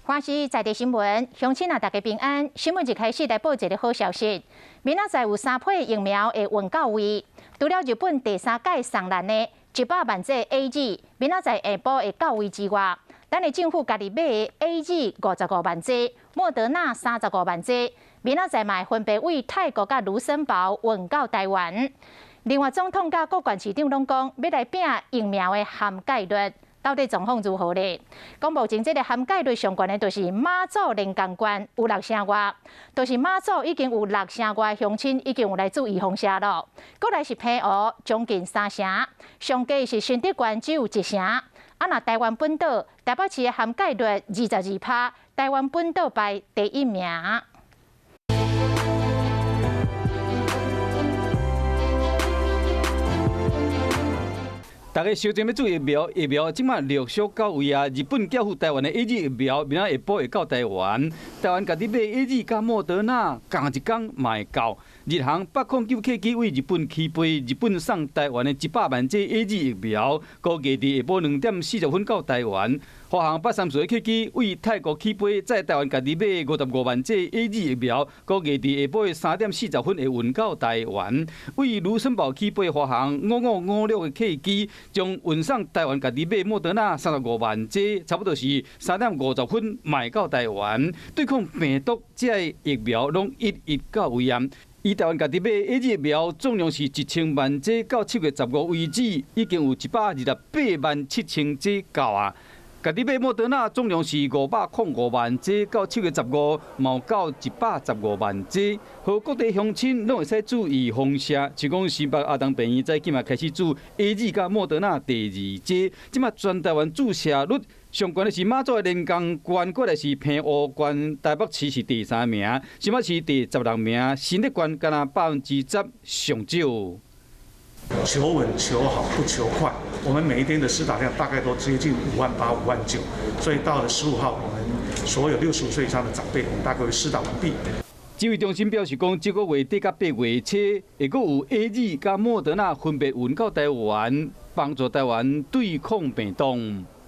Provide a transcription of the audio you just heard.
欢喜在地新闻，乡亲啊，大家平安。新闻一开始来报一个好消息，明仔载有3批疫苗会运到位。除了日本第3届送咱的100万剂 AZ， 明仔载下晡会到位之外，咱的政府家己买的 AZ 55万剂，莫德纳35万剂，明仔载嘛会分别为泰国甲卢森堡运到台湾。另外，总统甲各县市长拢讲要来拼疫苗的涵盖率。 到底状况如何呢？讲目前这个涵盖率上悬的，就是马祖连江县有6成外，就是马祖已经有6成外乡亲已经有来做预防针了。过来是澎湖将近3成，上低是新竹县只有1成。啊，那台湾本岛台北市的涵盖率22%，台湾本岛排第1名。 大家小心要注意疫苗即马陆续到位啊！日本交付台湾的 AZ 疫苗，明仔下晡会到台湾。台湾家己买 AZ 甲莫德纳，同一天嘛会到。日航809客机为日本起飞，日本送台湾的100万剂 AZ 疫苗，估计伫下晡2点40分到台湾。华航834客机为泰国起飞，在台湾家己买55万剂 AZ 疫苗，估计伫下晡3点40分会运到台湾。为卢森堡起飞，华航5556的客机。 将运送台湾家己买莫德纳35万剂，差不多是3点50分卖到台湾。对抗病毒，这个疫苗拢一到位啊！以台湾家己买 AZ 疫苗总量是1000万剂，到7月15为止，已经有128万7000剂到啊。 家己买莫德纳总量是505万剂，到7月15毛到115万剂。和各地乡亲拢会使注意防射，像讲新北阿东病院在今嘛开始注 AZ 甲莫德纳第2剂，即马全台湾注射率上悬的是马祖的连江县，过来是澎湖县，台北市是第3名，新北市第16名，新竹县敢若10%上少。 求稳、求好，不求快。我们每一天的施打量大概都接近5万8、5万9，所以到了15号，我们所有65岁以上的长辈，我们大概会施打完毕。指挥中心表示讲，这个月底到8月初，会阁有 AZ 甲莫德纳分别运到台湾，帮助台湾对抗病毒。